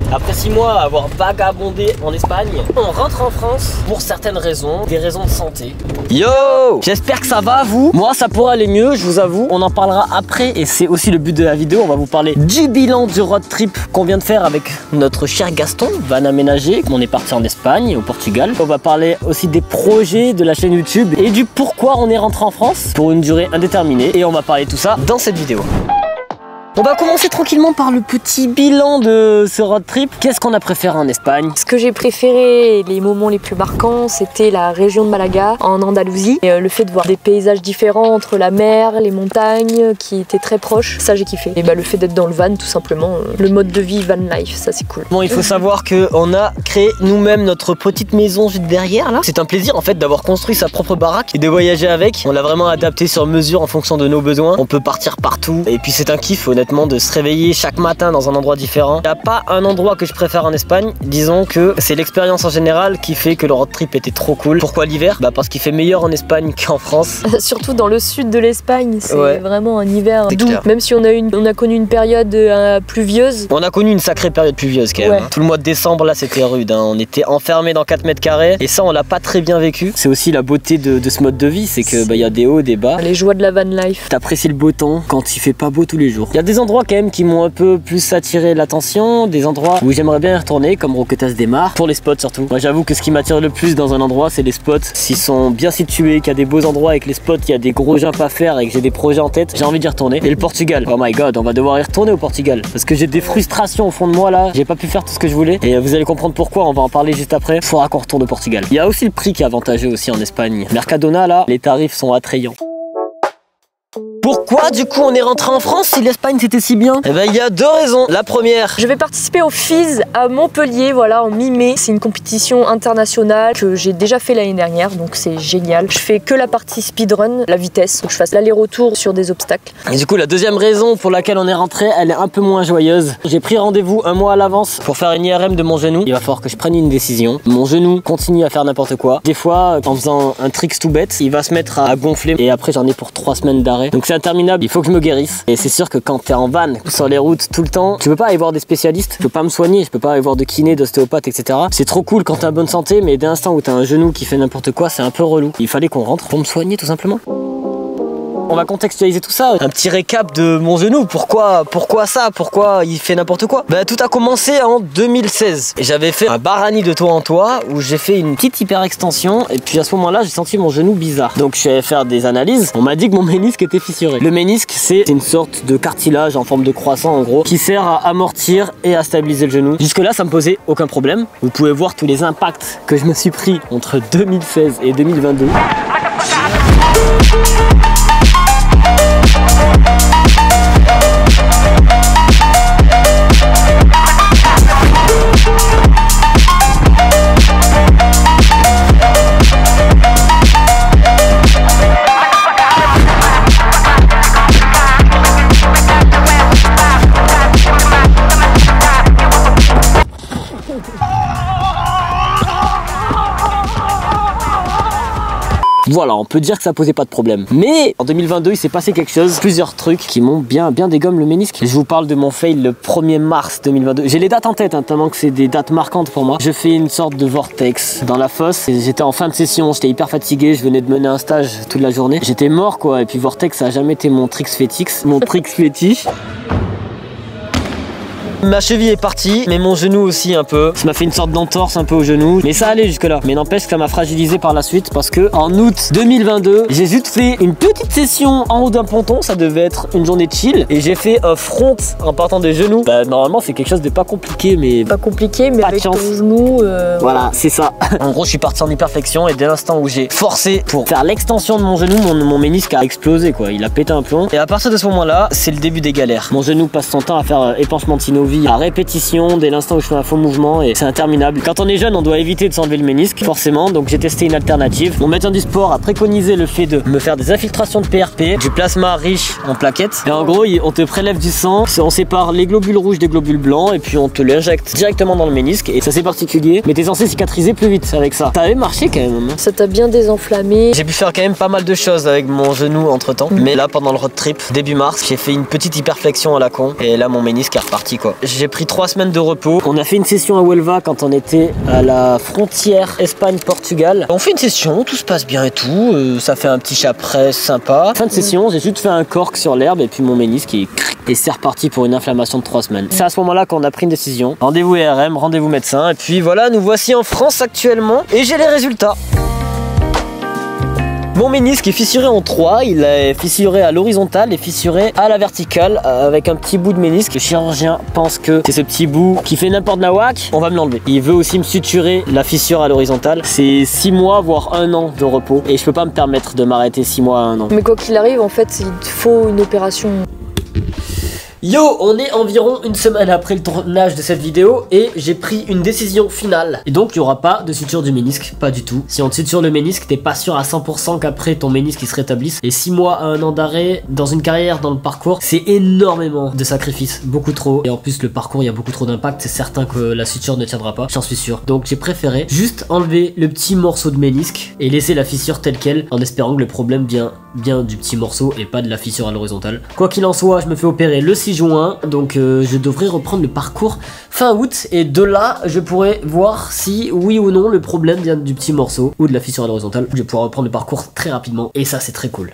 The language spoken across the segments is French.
Après 6 mois à avoir vagabondé en Espagne, on rentre en France pour certaines raisons, des raisons de santé. Yo! J'espère que ça va vous. Moi ça pourrait aller mieux, je vous avoue. On en parlera après et c'est aussi le but de la vidéo. On va vous parler du bilan du road trip qu'on vient de faire avec notre cher Gaston, van aménagé. On est parti en Espagne, au Portugal. On va parler aussi des projets de la chaîne YouTube et du pourquoi on est rentré en France pour une durée indéterminée. Et on va parler de tout ça dans cette vidéo. On va commencer tranquillement par le petit bilan de ce road trip. Qu'est-ce qu'on a préféré en Espagne? Ce que j'ai préféré, les moments les plus marquants, c'était la région de Malaga, en Andalousie. Et le fait de voir des paysages différents entre la mer, les montagnes, qui étaient très proches, ça j'ai kiffé. Et le fait d'être dans le van, tout simplement, le mode de vie van life, ça c'est cool. Bon, il faut savoir qu'on a créé nous-mêmes notre petite maison juste derrière là. C'est un plaisir en fait d'avoir construit sa propre baraque et de voyager avec. On l'a vraiment adapté sur mesure en fonction de nos besoins. On peut partir partout et puis c'est un kiff honnêtement de se réveiller chaque matin dans un endroit différent. Il n'y a pas un endroit que je préfère en Espagne. Disons que c'est l'expérience en général qui fait que le road trip était trop cool. Pourquoi l'hiver? Parce qu'il fait meilleur en Espagne qu'en France. Surtout dans le sud de l'Espagne, c'est vraiment un hiver doux. Clair. Même si on a connu une période pluvieuse. On a connu une sacrée période pluvieuse quand même. Tout le mois de décembre là c'était rude. On était enfermés dans 4 mètres carrés et ça on l'a pas très bien vécu. C'est aussi la beauté de ce mode de vie, c'est que y a des hauts, des bas. Les joies de la van life. T'apprécies le beau temps quand il fait pas beau tous les jours. Il y a des endroits quand même qui m'ont un peu plus attiré l'attention, des endroits où j'aimerais bien y retourner comme Roquetas des Mares, pour les spots surtout. Moi j'avoue que ce qui m'attire le plus dans un endroit c'est les spots. S'ils sont bien situés, qu'il y a des beaux endroits avec les spots, il y a des gros jumps à faire et que j'ai des projets en tête, j'ai envie d'y retourner. Et le Portugal, oh my god, on va devoir y retourner au Portugal parce que j'ai des frustrations au fond de moi là, j'ai pas pu faire tout ce que je voulais et vous allez comprendre pourquoi, on va en parler juste après. Faudra qu'on retourne au Portugal. Il y a aussi le prix qui est avantageux aussi en Espagne. Mercadona là, les tarifs sont attrayants. Pourquoi du coup on est rentré en France si l'Espagne c'était si bien? Il y a deux raisons. La première, je vais participer au FIS à Montpellier, voilà, en mi-mai. C'est une compétition internationale que j'ai déjà fait l'année dernière, donc c'est génial. Je fais que la partie speedrun, la vitesse, donc je fasse l'aller-retour sur des obstacles. Et du coup la deuxième raison pour laquelle on est rentré, elle est un peu moins joyeuse. J'ai pris rendez-vous un mois à l'avance pour faire une IRM de mon genou. Il va falloir que je prenne une décision. Mon genou continue à faire n'importe quoi. Des fois, en faisant un trick tout bête, il va se mettre à gonfler et après j'en ai pour 3 semaines d'arrêt. Donc c'est interminable, il faut que je me guérisse. Et c'est sûr que quand t'es en van, sur les routes tout le temps, tu peux pas aller voir des spécialistes, je peux pas me soigner, je peux pas aller voir de kiné, d'ostéopathe, etc. C'est trop cool quand t'es en bonne santé, mais dès l'instant où t'as un genou qui fait n'importe quoi, c'est un peu relou. Il fallait qu'on rentre pour me soigner tout simplement. On va contextualiser tout ça, un petit récap de mon genou, pourquoi ça, pourquoi il fait n'importe quoi. Tout a commencé en 2016 et j'avais fait un barani de toit en toit où j'ai fait une petite hyperextension et puis à ce moment là j'ai senti mon genou bizarre. Donc je suis allé faire des analyses, on m'a dit que mon ménisque était fissuré. Le ménisque c'est une sorte de cartilage en forme de croissant en gros qui sert à amortir et à stabiliser le genou. Jusque là ça me posait aucun problème, vous pouvez voir tous les impacts que je me suis pris entre 2016 et 2022. Voilà, on peut dire que ça posait pas de problème. Mais en 2022, il s'est passé quelque chose, plusieurs trucs qui m'ont bien dégommé le ménisque. Je vous parle de mon fail le 1er mars 2022. J'ai les dates en tête, tellement que c'est des dates marquantes pour moi. Je fais une sorte de vortex dans la fosse. J'étais en fin de session, j'étais hyper fatigué, je venais de mener un stage toute la journée. J'étais mort quoi, et puis vortex ça a jamais été mon tricks fétiche. Ma cheville est partie, mais mon genou aussi un peu. Ça m'a fait une sorte d'entorse un peu au genou, mais ça allait jusque là. Mais n'empêche que ça m'a fragilisé par la suite parce que en août 2022, j'ai juste fait une petite session en haut d'un ponton. Ça devait être une journée de chill et j'ai fait un front en partant des genoux. Normalement c'est quelque chose de pas compliqué, mais avec ton genou. Voilà, c'est ça. En gros, je suis parti en hyperflexion et dès l'instant où j'ai forcé pour faire l'extension de mon genou, mon ménisque a explosé quoi. Il a pété un plomb. Et à partir de ce moment-là, c'est le début des galères. Mon genou passe son temps à faire épanchement de synovie à répétition dès l'instant où je fais un faux mouvement et c'est interminable. Quand on est jeune, on doit éviter de s'enlever le ménisque, forcément. Donc j'ai testé une alternative. Mon médecin du sport a préconisé le fait de me faire des infiltrations de PRP, du plasma riche en plaquettes. Et en gros, on te prélève du sang, on sépare les globules rouges des globules blancs et puis on te l'injecte directement dans le ménisque. Et ça c'est particulier, mais t'es censé cicatriser plus vite avec ça. Ça avait marché quand même. Ça t'a bien désenflammé. J'ai pu faire quand même pas mal de choses avec mon genou entre temps. Mais là, pendant le road trip, début mars, j'ai fait une petite hyperflexion à la con. Et là, mon ménisque est reparti quoi. j'ai pris 3 semaines de repos. On a fait une session à Huelva quand on était à la frontière Espagne-Portugal. On fait une session, tout se passe bien et tout. Ça fait un petit chapelet sympa. Fin de session, j'ai juste fait un cork sur l'herbe et puis mon ménisque est... Et c'est reparti pour une inflammation de 3 semaines. C'est à ce moment-là qu'on a pris une décision. Rendez-vous IRM, rendez-vous médecin. Et puis voilà, nous voici en France actuellement. Et j'ai les résultats. Mon ménisque est fissuré en 3, il est fissuré à l'horizontale et fissuré à la verticale avec un petit bout de ménisque. Le chirurgien pense que c'est ce petit bout qui fait n'importe la whack, on va me l'enlever. Il veut aussi me suturer la fissure à l'horizontale. C'est 6 mois voire 1 an de repos et je peux pas me permettre de m'arrêter 6 mois à 1 an. Mais quoi qu'il arrive, en fait, il faut une opération. Yo, on est environ une semaine après le tournage de cette vidéo et j'ai pris une décision finale. Et donc il n'y aura pas de suture du ménisque, pas du tout. Si on te suture le ménisque, t'es pas sûr à 100% qu'après ton ménisque il se rétablisse. Et 6 mois à 1 an d'arrêt dans une carrière, dans le parcours, c'est énormément de sacrifices, beaucoup trop. Et en plus le parcours, il y a beaucoup trop d'impact, c'est certain que la suture ne tiendra pas, j'en suis sûr. Donc j'ai préféré juste enlever le petit morceau de ménisque et laisser la fissure telle quelle en espérant que le problème vient bien du petit morceau et pas de la fissure à l'horizontale. Quoi qu'il en soit, je me fais opérer le 6 juin, donc je devrais reprendre le parcours fin août et de là je pourrai voir si oui ou non le problème vient du petit morceau ou de la fissure à l'horizontale. Je vais pouvoir reprendre le parcours très rapidement et ça c'est très cool.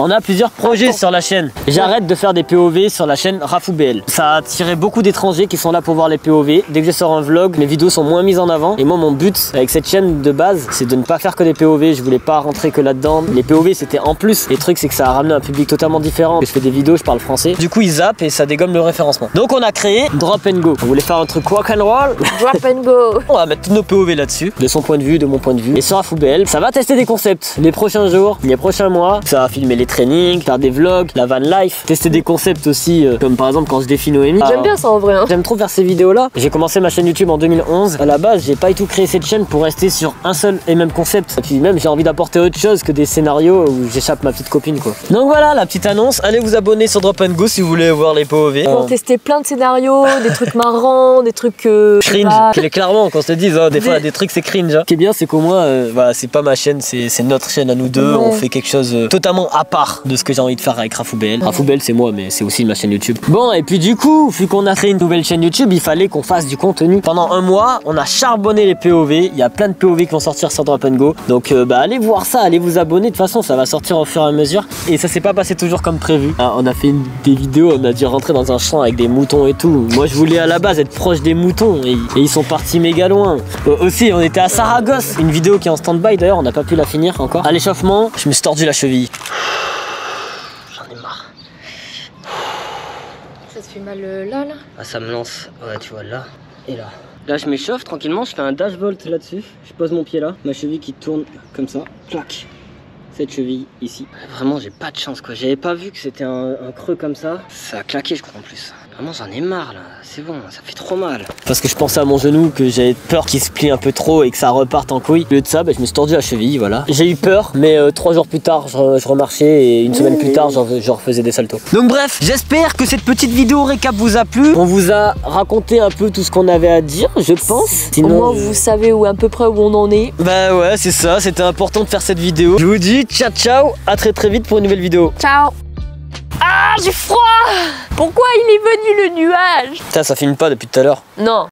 On a plusieurs projets sur la chaîne. J'arrête de faire des POV sur la chaîne Rafoubel. Ça a attiré beaucoup d'étrangers qui sont là pour voir les POV. Dès que je sors un vlog, mes vidéos sont moins mises en avant. Et moi, mon but avec cette chaîne de base, c'est de ne pas faire que des POV. Je voulais pas rentrer que là-dedans. Les POV, c'était en plus. Les trucs, c'est que ça a ramené un public totalement différent. Je fais des vidéos, je parle français. Du coup, ils zappent et ça dégomme le référencement. Donc, on a créé Drop and Go. On voulait faire un truc rock and roll. Drop and go. On va mettre tous nos POV là-dessus, de son point de vue, de mon point de vue. Et sur Rafoubel, ça va tester des concepts. Les prochains jours, les prochains mois, ça va filmer les trainings, faire des vlogs, la van life, tester des concepts aussi, comme par exemple quand je défie Noémie. J'aime bien ça en vrai. Hein. J'aime trop faire ces vidéos là. J'ai commencé ma chaîne YouTube en 2011. À la base, j'ai pas du tout créé cette chaîne pour rester sur un seul et même concept. Et puis même, j'ai envie d'apporter autre chose que des scénarios où j'échappe ma petite copine quoi. Donc voilà la petite annonce. Allez vous abonner sur Drop and Go si vous voulez voir les POV. On testait plein de scénarios, des trucs marrants, des trucs cringe. Clairement, qu'on se dise, oh, des fois des trucs c'est cringe. Hein. Ce qui est bien, c'est qu'au moins, voilà, c'est pas ma chaîne, c'est notre chaîne à nous deux. Ouais. On fait quelque chose totalement à part de ce que j'ai envie de faire avec Rafoubel. Rafoubel c'est moi mais c'est aussi ma chaîne YouTube. Bon et puis du coup vu qu'on a créé une nouvelle chaîne YouTube il fallait qu'on fasse du contenu. Pendant un mois on a charbonné les POV. Il y a plein de POV qui vont sortir sur Drop and Go. Donc allez voir ça, allez vous abonner. De toute façon ça va sortir au fur et à mesure. Et ça s'est pas passé toujours comme prévu. On a fait des vidéos, on a dû rentrer dans un champ avec des moutons et tout. Moi je voulais à la base être proche des moutons et ils sont partis méga loin. Aussi on était à Saragosse. Une vidéo qui est en stand-by d'ailleurs, on n'a pas pu la finir encore. À l'échauffement je me suis tordu la cheville. Ça te fait mal là Ah ça me lance, ouais tu vois là et là. Là je m'échauffe tranquillement, je fais un dash volt là-dessus. Je pose mon pied là, ma cheville qui tourne comme ça, clac. Cette cheville ici. Vraiment j'ai pas de chance quoi, j'avais pas vu que c'était un creux comme ça. Ça a claqué je crois en plus. Vraiment j'en ai marre là, c'est bon, ça fait trop mal. Parce que je pensais à mon genou, que j'avais peur qu'il se plie un peu trop et que ça reparte en couille. Au lieu de ça, je me suis tordu la cheville, voilà. J'ai eu peur, mais 3 jours plus tard, je remarchais et une semaine plus tard, je refaisais des saltos. Donc bref, j'espère que cette petite vidéo récap vous a plu. On vous a raconté un peu tout ce qu'on avait à dire, je pense. Sinon, au moins vous savez où à peu près où on en est. Bah ouais, c'est ça, c'était important de faire cette vidéo. Je vous dis ciao ciao, à très vite pour une nouvelle vidéo. Ciao. Ah, j'ai froid. Pourquoi il est venu le nuage? Putain, ça filme pas depuis tout à l'heure. Non.